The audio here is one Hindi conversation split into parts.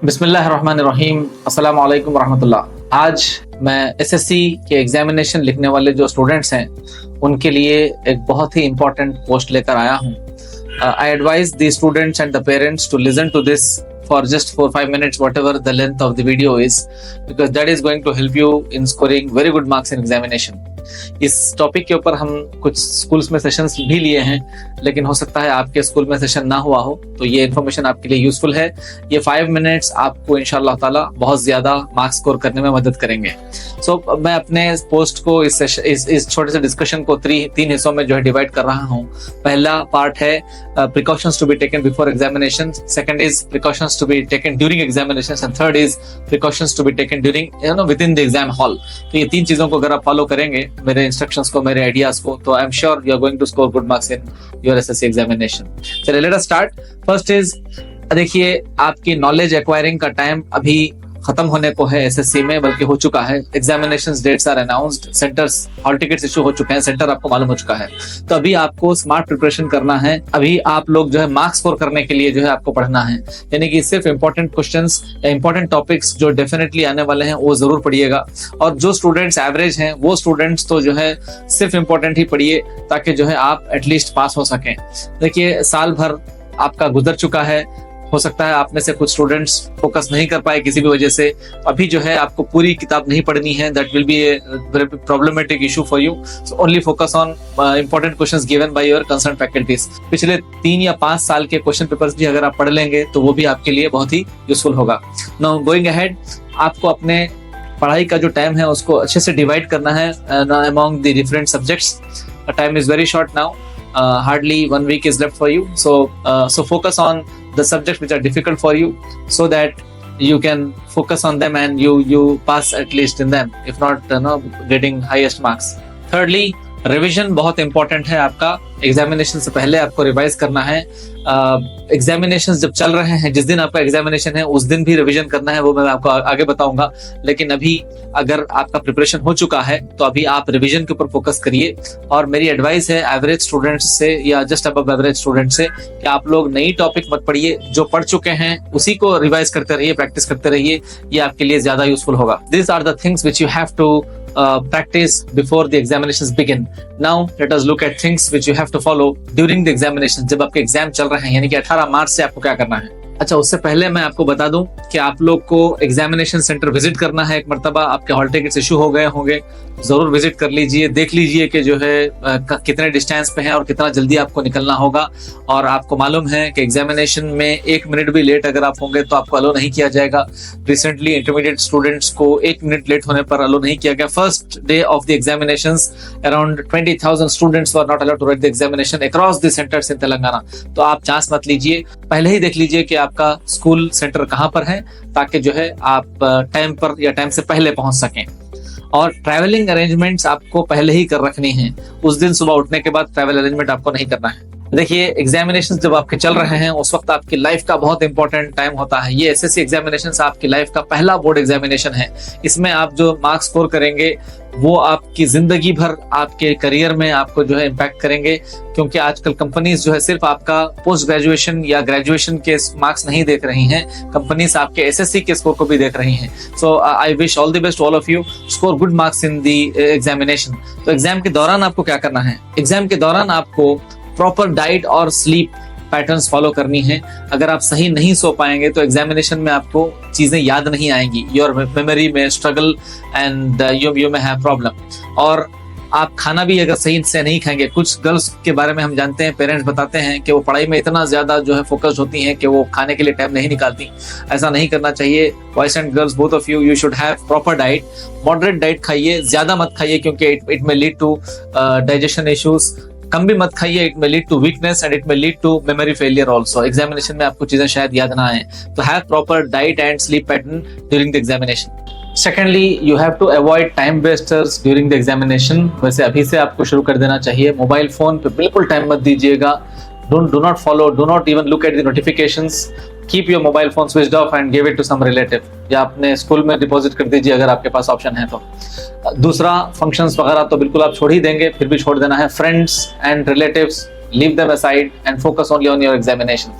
बिस्मिल्लाहिर्रहमानिर्रहीम, अस्सलामु अलैकुम वरहमतुल्लाह। आज मैं एसएससी के एग्जामिनेशन लिखने वाले जो स्टूडेंट्स हैं उनके लिए एक बहुत ही इंपॉर्टेंट पोस्ट लेकर आया हूँ। I advise the students and the parents to listen to this for just 4-5 minutes, whatever the length of the video is, because that is going to help you in scoring very good marks in examination. इस टॉपिक के ऊपर हम कुछ स्कूल्स में सेशंस भी लिए हैं, लेकिन हो सकता है आपके स्कूल में सेशन ना हुआ हो, तो ये इन्फॉर्मेशन आपके लिए यूजफुल है। ये 5 मिनट्स आपको इंशाअल्लाह ताला बहुत ज्यादा मार्क्स स्कोर करने में मदद करेंगे। मैं अपने पोस्ट को इस छोटे से डिस्कशन को 3 हिस्सों में जो है डिवाइड कर रहा हूँ। पहला पार्ट है precautions to be taken before examination, second is precautions to be taken during examination and third is precautions to be taken during within the exam hall. तो ये 3 चीजों को अगर आप फॉलो करेंगे, मेरे इंस्ट्रक्शंस को, मेरे आइडियाज को, तो I am sure you are going to score good marks in your SSC examination. चलिए let us start. First is, देखिए आपकी नॉलेज एक्वायरिंग का टाइम अभी खत्म होने को है एसएससी में, बल्कि हो चुका है। Examinations dates are announced, centres, hall tickets issue हो चुके हैं, सेंटर आपको मालूम हो चुका है। तो अभी आपको स्मार्ट प्रिपरेशन करना है। अभी आप लोग जो है मार्क्स स्कोर करने के लिए जो है आपको पढ़ना है, यानी कि सिर्फ इंपॉर्टेंट क्वेश्चंस या इंपॉर्टेंट टॉपिक्स जो डेफिनेटली आने वाले हैं वो जरूर पढ़िएगा। और जो स्टूडेंट्स एवरेज हैं वो स्टूडेंट्स तो जो है सिर्फ इंपॉर्टेंट ही पढ़िए, ताकि जो है आप एटलीस्ट पास हो सकें। देखिए साल भर आपका गुजर चुका है, हो सकता है आप में से कुछ स्टूडेंट्स फोकस नहीं कर पाए किसी भी वजह से। अभी जो है आपको पूरी किताब नहीं पढ़नी है, that will be A problematic issue for you. So only focus on important questions given by your concern faculties. पिछले 3 या 5 साल के क्वेश्चन पेपर्स भी अगर आप पढ़ लेंगे तो वो भी आपके लिए बहुत ही यूजफुल होगा। नाउ गोइंग अहेड, आपको अपने पढ़ाई का जो टाइम है उसको अच्छे से डिवाइड करना है among the different subjects. Time is very short now, hardly 1 week is left for you, so focus on the subjects which are difficult for you, so that you can focus on them and you pass at least in them, if not getting highest marks. Thirdly, revision बहुत इंपॉर्टेंट है। आपका एग्जामिनेशन से पहले आपको रिवाइज करना है। एग्जामिनेशन जब चल रहे हैं, जिस दिन आपका एग्जामिनेशन है उस दिन भी रिवीजन करना है, वो मैं आपको आगे बताऊंगा। लेकिन अभी अगर आपका प्रिपरेशन हो चुका है तो अभी आप रिवीजन के ऊपर फोकस करिए। और मेरी एडवाइस है एवरेज स्टूडेंट्स से या जस्ट अबव एवरेज स्टूडेंट से कि आप लोग नई टॉपिक मत पढ़िए, जो पढ़ चुके हैं उसी को रिवाइज करते रहिए, प्रैक्टिस करते रहिए। ये आपके लिए ज्यादा यूजफुल होगा। This are the things which you have to practice before the examinations begin. Now let us look at things which you have to follow during the examination. जब आपके एग्जाम चल रहे हैं, यानी कि 18 मार्च से आपको क्या करना है। अच्छा, उससे पहले मैं आपको बता दूं कि आप लोग को एग्जामिनेशन सेंटर विजिट करना है। एक मर्तबा आपके हॉल टिकट्स इशू हो गए होंगे, जरूर विजिट कर लीजिए, देख लीजिए कि जो है कितने डिस्टेंस पे है और कितना जल्दी आपको निकलना होगा। और आपको मालूम है कि एग्जामिनेशन में 1 मिनट भी लेट अगर आप होंगे तो आपको अलो नहीं किया जाएगा। रिसेंटली इंटरमीडिएट स्टूडेंट्स को 1 मिनट लेट होने पर अलो नहीं किया गया। First day of the examinations around 20,000 students were not allowed to write the examination across the centres in Telangana. तो आप चांस मत लीजिए, पहले ही देख लीजिए कि आपका स्कूल सेंटर कहाँ पर है, ताकि जो है आप टाइम पर या टाइम से पहले पहुंच सकें। और ट्रैवलिंग अरेंजमेंट्स आपको पहले ही कर रखनी है। उस दिन सुबह उठने के बाद ट्रैवल अरेंजमेंट आपको नहीं करना है। देखिए एग्जामिनेशन जब आपके चल रहे हैं उस वक्त आपकी लाइफ का बहुत इंपॉर्टेंट टाइम होता है। ये एसएससी एग्जामिनेशन आपकी लाइफ का पहला बोर्ड एग्जामिनेशन है। इसमें आप जो मार्क्स स्कोर करेंगे वो आपकी जिंदगी भर आपके करियर में आपको जो है इम्पैक्ट करेंगे, क्योंकि आजकल कंपनीज जो है सिर्फ आपका पोस्ट ग्रेजुएशन या ग्रेजुएशन के मार्क्स नहीं देख रही हैं, कंपनीज आपके एसएससी के स्कोर को भी देख रही हैं। So I wish all the best all of you, score good marks in the examination. तो एग्जाम के दौरान आपको क्या करना है? एग्जाम के दौरान आपको प्रॉपर डाइट और स्लीप पैटर्न्स फॉलो करनी है। अगर आप सही नहीं सो पाएंगे तो एग्जामिनेशन में आपको चीजें याद नहीं आएंगी, योर मेमोरी में स्ट्रगल एंड यू में हैव प्रॉब्लम। और आप खाना भी अगर सही से नहीं खाएंगे, कुछ गर्ल्स के बारे में हम जानते हैं, पेरेंट्स बताते हैं कि वो पढ़ाई में इतना ज्यादा जो है फोकस्ड होती हैं कि वो खाने के लिए टाइम नहीं निकालती। ऐसा नहीं करना चाहिए। Boys and girls both of you should have proper diet, moderate diet खाइए, ज्यादा मत खाइए क्योंकि it may lead to digestion issues. कम भी मत खाइए, it may lead to weakness and it may lead to memory failure also. Examination में आपको चीजें शायद याद ना आए, तो have proper diet and sleep pattern during the examination. Secondly, you have to avoid time wasters during the examination. वैसे अभी से आपको शुरू कर देना चाहिए। मोबाइल फोन पे बिल्कुल टाइम मत दीजिएगा। do not follow, do not even look at the notifications. Keep your mobile phone switched off and give it to some relative, या अपने स्कूल में डिपॉजिट कर दीजिए अगर आपके पास ऑप्शन है तो। दूसरा, फंक्शंस वगैरह तो बिल्कुल आप छोड़ ही देंगे, फिर भी छोड़ देना है। Friends and relatives leave them aside and focus only on your examination.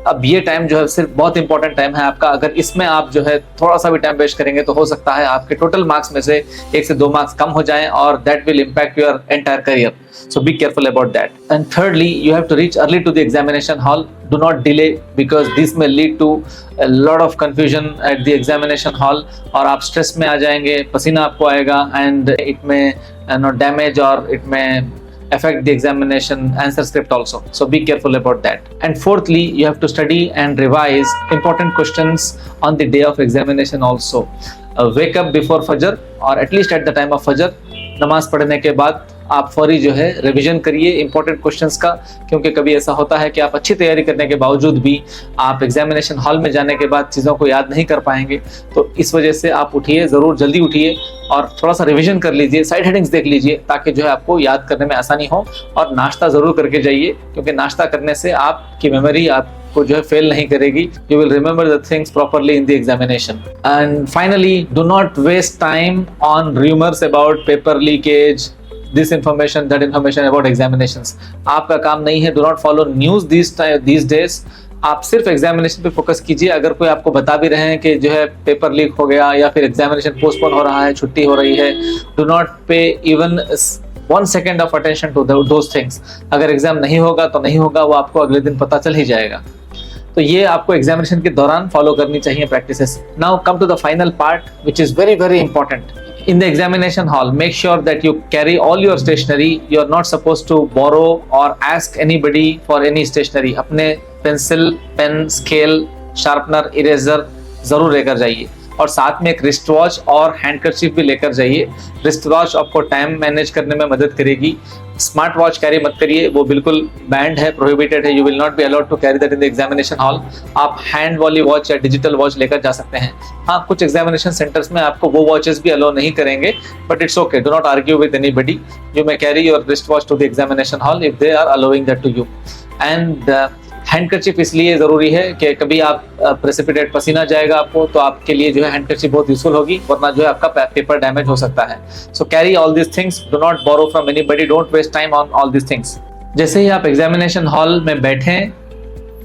अब ये टाइम जो है सिर्फ बहुत इंपॉर्टेंट टाइम है आपका, अगर इसमें आप जो है थोड़ा सा भी टाइम वेस्ट करेंगे तो हो सकता है आपके टोटल मार्क्स में से 1 से 2 मार्क्स कम हो जाएं और that will impact your entire career. So be careful about that. And thirdly, you have to reach early to the examination hall. Do not delay because this may lead to a lot of confusion at the examination hall. और आप stress में आ जाएंगे, पसीना आपको आएगा and it may damage or it may affect the examination answer script also. So be careful about that. And fourthly, you have to study and revise important questions on the day of examination also. Wake up before Fajr or at least at the time of Fajr. नमाज पढ़ने के बाद आप फौरी जो है रिवीजन करिए इंपॉर्टेंट क्वेश्चंस का, क्योंकि कभी ऐसा होता है कि आप अच्छी तैयारी करने के बावजूद भी आप एग्जामिनेशन हॉल में जाने के बाद चीज़ों को याद नहीं कर पाएंगे। तो इस वजह से आप उठिए, ज़रूर जल्दी उठिए और थोड़ा सा रिवीजन कर लीजिए, साइड हेडिंग्स देख लीजिए ताकि जो है आपको याद करने में आसानी हो। और नाश्ता ज़रूर करके जाइए, क्योंकि नाश्ता करने से आपकी मेमोरी आपको जो है फेल नहीं करेगी। You will remember the things properly in the examination. And finally, do not waste time on rumours about paper leakage, this information, that information about examinations. आपका काम नहीं है, do not follow news these days. आप सिर्फ एग्जामिनेशन पे फोकस कीजिए। अगर कोई आपको बता भी रहे हैं कि जो है पेपर लीक हो गया या फिर एग्जामिनेशन पोस्टपोन हो रहा है, छुट्टी हो रही है, do not pay even 1 second of attention to those things. अगर एग्जाम नहीं होगा तो नहीं होगा, वो आपको अगले दिन पता चल ही जाएगा। तो ये आपको एग्जामिनेशन के दौरान फॉलो करनी चाहिए practices. Now come to the final part which is very very important. In the examination hall, make sure that you carry all your stationery. You are not supposed to borrow or ask anybody for any stationery. अपने pencil, pen, scale, sharpener, eraser जरूर लेकर जाइए और साथ में एक रिस्ट वॉच और हैंडकरचीफ भी लेकर जाइए। रिस्ट वॉच आपको टाइम मैनेज करने में मदद करेगी। स्मार्ट वॉच कैरी मत करिए, वो बिल्कुल बैंड है, प्रोहिबिटेड है। You will not be allowed to carry that in the examination hall. आप हैंड वाली वॉच या डिजिटल वॉच लेकर जा सकते हैं। हाँ, कुछ एग्जामिनेशन सेंटर्स में आपको वो वॉचेस भी अलाउ नहीं करेंगे, but it's okay, do not argue with anybody. You may carry your wrist watch to the examination hall if they are allowing that to you. And handkerchief इसलिए ज़रूरी है कि कभी आप प्रेसिपिटेट पसीना जाएगा आपको, तो आपके लिए जो है हैंडकरचीफ बहुत यूजफुल होगी, वरना जो है आपका पेपर डैमेज हो सकता है। So carry all this things, do not borrow from anybody, don't waste time on all this things. जैसे ही आप एग्जामिनेशन हॉल में बैठें,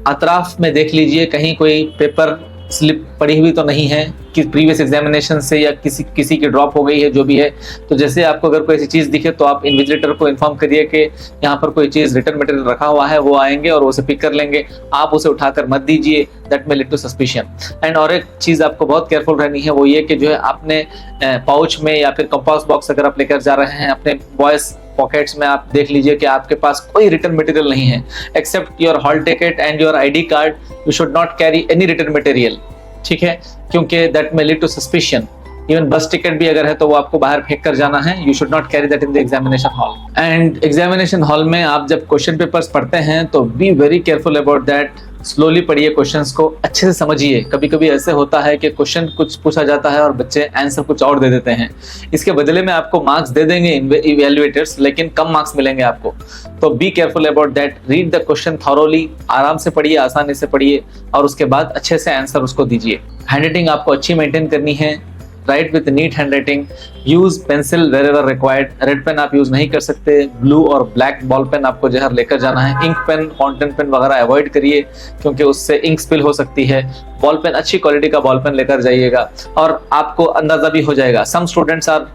अतराफ में देख लीजिए कहीं कोई पेपर स्लिप पड़ी हुई तो नहीं है कि प्रीवियस एग्जामिनेशन से या किसी की ड्रॉप हो गई है, जो भी है। तो जैसे आपको अगर कोई ऐसी चीज़ दिखे तो आप इन्विजिलेटर को इन्फॉर्म करिए कि यहाँ पर कोई चीज़ रिटर्न मटेरियल रखा हुआ है, वो आएंगे और उसे पिक कर लेंगे। आप उसे उठाकर मत दीजिए, that may lead to suspicion. And और एक चीज़ आपको बहुत केयरफुल रहनी है, वो ये कि जो है आपने पाउच में या फिर कंपास बॉक्स अगर आप लेकर जा रहे हैं, अपने वॉइस पॉकेट्स में आप देख लीजिए कि आपके पास कोई रिटर्न मटेरियल नहीं है except your hall ticket and your ID card. You should not carry any written material, ठीक है, क्योंकि that may lead to suspicion. Even bus ticket भी अगर है तो वो आपको बाहर फेंक कर जाना है। You should not carry that in the examination hall. And examination hall में आप जब क्वेश्चन पेपर्स पढ़ते हैं तो B very careful about that. Slowly पढ़िए, क्वेश्चंस को अच्छे से समझिए। कभी कभी ऐसे होता है कि क्वेश्चन कुछ पूछा जाता है और बच्चे आंसर कुछ और दे देते हैं। इसके बदले में आपको मार्क्स दे देंगे इवैल्यूएटर्स, लेकिन कम मार्क्स मिलेंगे आपको। तो be careful about that. Read the question thoroughly, आराम से पढ़िए, आसानी से पढ़िए और उसके बाद अच्छे से आंसर उसको दीजिए। हैंडराइटिंग आपको अच्छी मेंटेन करनी है। Write with neat handwriting. Use pencil wherever required. Red pen आप यूज नहीं कर सकते। ब्लू और ब्लैक बॉल पेन आपको जो है लेकर जाना है। इंक पेन, फाउंटेन पेन वगैरह अवॉइड करिए, क्योंकि उससे इंक स्पिल हो सकती है। बॉल पेन, अच्छी क्वालिटी का बॉल पेन लेकर जाइएगा और आपको अंदाजा भी हो जाएगा। Some students are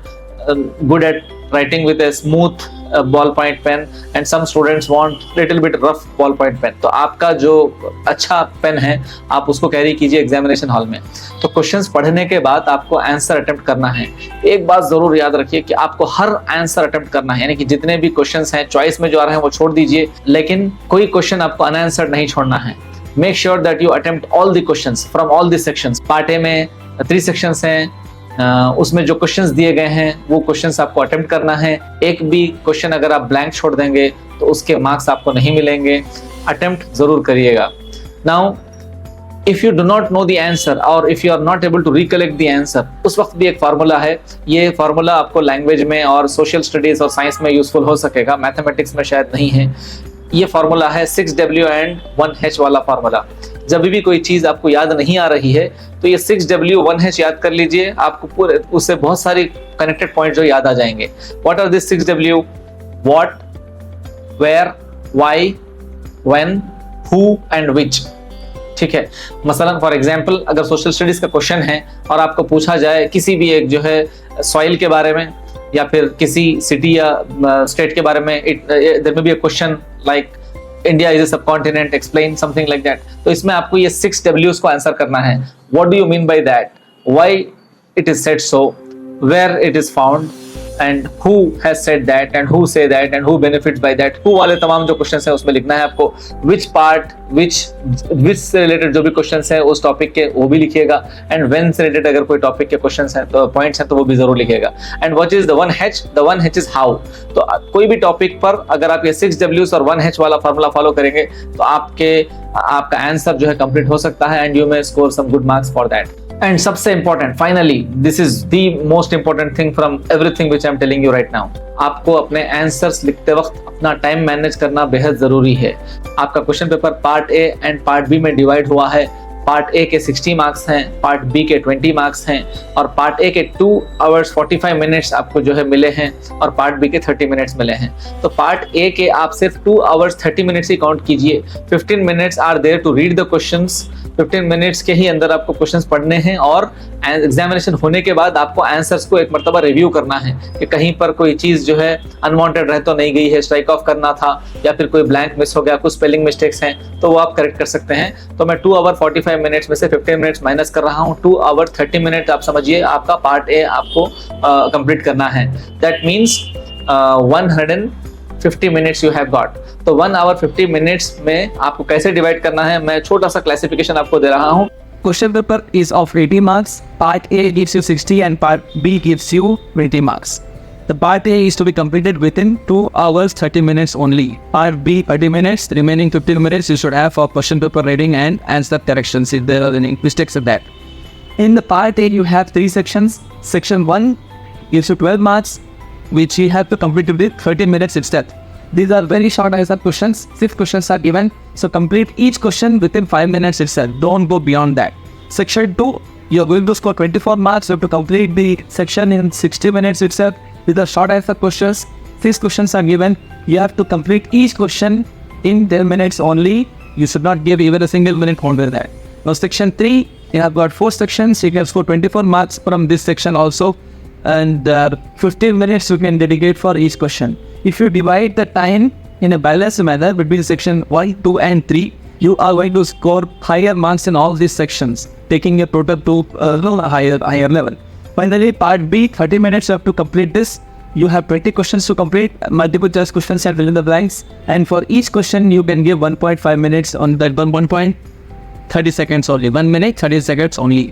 good at writing with a smooth ballpoint pen and some students want little bit rough ballpoint pen। तो आपका जो अच्छा पेन है आप उसको कैरी कीजिए एग्जामिनेशन हॉल में। तो क्वेश्चंस पढ़ने के बाद आपको आंसर अटेम्प्ट करना है। एक बात जरूर याद रखिए कि आपको हर आंसर अटेम्प्ट करना है, यानी कि जितने भी क्वेश्चंस हैं चॉइस में जो आ रहे हैं वो छोड़ दीजिए, लेकिन कोई क्वेश्चन आपको अनआंसर्ड नहीं छोड़ना है। Make sure that you attempt all the questions from all the sections. Part A में 3 सेक्शंस हैं, उसमें जो क्वेश्चंस दिए गए हैं वो क्वेश्चंस आपको अटेम्प्ट करना है। एक भी क्वेश्चन अगर आप ब्लैंक छोड़ देंगे तो उसके मार्क्स आपको नहीं मिलेंगे। अटेम्प्ट जरूर करिएगा। Now if you do not know the answer और if you are not able to recollect the answer, उस वक्त भी एक फार्मूला है। ये फार्मूला आपको लैंग्वेज में और सोशल स्टडीज और साइंस में यूजफुल हो सकेगा, मैथमेटिक्स में शायद नहीं है। ये फार्मूला है 6W and 1H वाला फार्मूला। जब भी कोई चीज आपको याद नहीं आ रही है तो ये 6W 1H याद कर लीजिए, आपको पूरे उससे बहुत सारी कनेक्टेड पॉइंट जो याद आ जाएंगे। What are this 6W? What, where, why, when, who and which. ठीक है, मसलन फॉर एग्जांपल अगर सोशल स्टडीज का क्वेश्चन है और आपको पूछा जाए किसी भी एक जो है सॉइल के बारे में या फिर किसी सिटी या स्टेट के बारे में, there may be a question like India is a subcontinent, explain something like that. तो इसमें आपको ये 6 W's को आंसर करना है। What do you mean by that, why it is said so, where it is found and who has said that and who say that and who benefits by that. Who वाले तमाम जो क्वेश्चंस हैं उसमें लिखना है आपको। विच पार्ट, विच से रिलेटेड जो भी क्वेश्चंस है उस टॉपिक के वो भी लिखिएगा। एंड व्हेन से रिलेटेड अगर कोई टॉपिक के क्वेश्चंस हैं तो पॉइंट्स हैं तो वो भी जरूर लिखिएगा। And what is the 1H, the 1H is how. तो कोई भी टॉपिक पर अगर आप ये 6 W's और 1H वाला फार्मूला फॉलो करेंगे तो आपका आंसर जो है कंप्लीट हो सकता है and you may score some good marks for that. And सबसे important, finally this is the most important thing from everything which I am telling you right now, आपको अपने आंसर्स लिखते वक्त अपना टाइम मैनेज करना बेहद जरूरी है। आपका question paper part A and part B में डिवाइड हुआ है। पार्ट ए के 60 मार्क्स हैं, पार्ट बी के 20 मार्क्स हैं और पार्ट ए के 2 hours 45 minutes आपको जो है मिले हैं और पार्ट बी के 30 मिनट्स मिले हैं। तो पार्ट ए के आप सिर्फ 2 hours 30 minutes ही काउंट कीजिए। 15 minutes are there to read the questions. 15 minutes के ही अंदर आपको क्वेश्चंस पढ़ने हैं और एग्जामिनेशन होने के बाद आपको आंसर्स को एक मर्तबा रिव्यू करना है कि कहीं पर कोई चीज जो है अनवांटेड रह तो नहीं गई है, स्ट्राइक ऑफ करना था या फिर कोई ब्लैंक मिस हो गया, कुछ स्पेलिंग मिस्टेक्स हैं तो वो आप करेक्ट कर सकते हैं। तो मैं 2 hour 45 minutes में से 15 मिनट्स माइनस कर रहा हूँ। 2 hour 30 minutes आप समझिए आपका पार्ट ए आपको कंप्लीट करना है। That means 150 minutes you have got. तो 1 hour 50 minutes में आपको कैसे डिवाइड करना है, मैं छोटा सा क्लासिफिकेशन आपको दे रहा हूँ। Question paper is of 80 marks. Part A gives you 60 and Part B gives you 20 marks. The Part A is to be completed within 2 hours 30 minutes only. Part B 30 minutes. The remaining 15 minutes you should have for question paper reading and answer corrections if there are any mistakes in that. In the Part A you have 3 sections. Section 1 gives you 12 marks, which you have to complete within 30 minutes itself. These are very short answer questions. 6 questions are given, so complete each question within 5 minutes itself. Don't go beyond that. Section 2, you are going to score 24 marks. You have to complete the section in 60 minutes itself. These are short answer questions. 6 questions are given. You have to complete each question in 10 minutes only. You should not give even a single minute more than that. Now Section 3, you have got 4 sections. You can score 24 marks from this section also. And 15 minutes you can dedicate for each question. If you divide the time in a balanced manner between section 1, 2 and 3, you are going to score higher marks in all these sections, taking a total to a higher level. Finally, part B, 30 minutes you have to complete this. You have 20 questions to complete, multiple choice questions and fill in the blanks. And for each question, you can give 1.5 minutes on that 1.30 seconds only. 1 minute, 30 seconds only.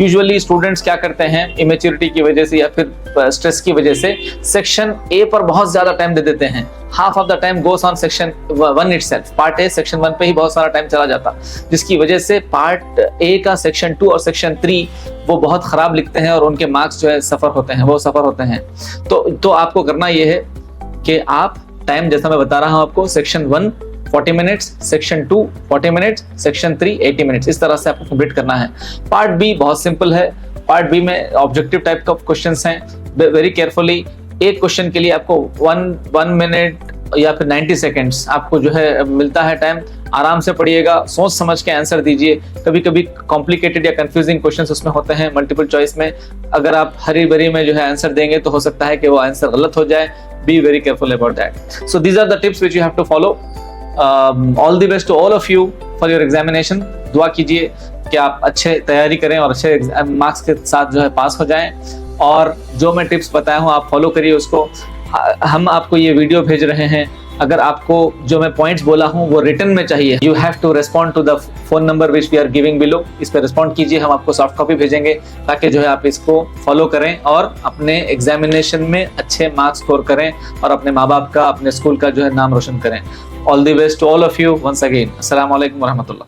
Usually students क्या करते हैं, इमेच्योरिटी की वजह से या फिर स्ट्रेस की वजह से सेक्शन ए पर बहुत ज्यादा टाइम दे देते हैं। Half of the time goes on section 1 itself. Part A section 1 पे ही बहुत सारा टाइम चला जाता, जिसकी वजह से पार्ट ए का सेक्शन 2 और सेक्शन 3 वो बहुत खराब लिखते हैं और उनके मार्क्स जो है सफर होते हैं। तो आपको करना ये है कि आप टाइम, जैसा मैं बता रहा हूँ आपको, section 1 40 minutes, section 2 40 minutes, section 3 80 minutes, इस तरह से आपको कंप्लीट करना है। पार्ट बी बहुत सिंपल है। पार्ट बी में ऑब्जेक्टिव टाइप का क्वेश्चंस हैं। वेरी केयरफुली एक क्वेश्चन के लिए आपको 1 मिनट या फिर 90 सेकेंड्स आपको जो है मिलता है टाइम। आराम से पढ़िएगा, सोच समझ के आंसर दीजिए। कभी कभी कॉम्प्लिकेटेड या कंफ्यूजिंग क्वेश्चंस उसमें होते हैं मल्टीपल चॉइस में। अगर आप हरी भरी में जो है आंसर देंगे तो हो सकता है कि वो आंसर गलत हो जाए। Be very careful about that. So these are the tips which you have to follow. All the best to all of you for your examination. दुआ कीजिए कि आप अच्छे तैयारी करें और अच्छे मार्क्स के साथ जो है पास हो जाएं। और जो मैं टिप्स बताया हूँ आप फॉलो करिए उसको। हम आपको ये वीडियो भेज रहे हैं। अगर आपको जो मैं पॉइंट्स बोला हूँ वो रिटन में चाहिए, you have to respond to the phone number which we are giving below. इस पर रिस्पॉन्ड कीजिए, हम आपको सॉफ्ट कॉपी भेजेंगे ताकि जो है आप इसको फॉलो करें और अपने एग्जामिनेशन में अच्छे मार्क्स स्कोर करें और अपने माँ बाप का, अपने स्कूल का जो है नाम रोशन करें। All the best to all of you once again. अस्सलाम वालेकुम व रहमतुल्लाह।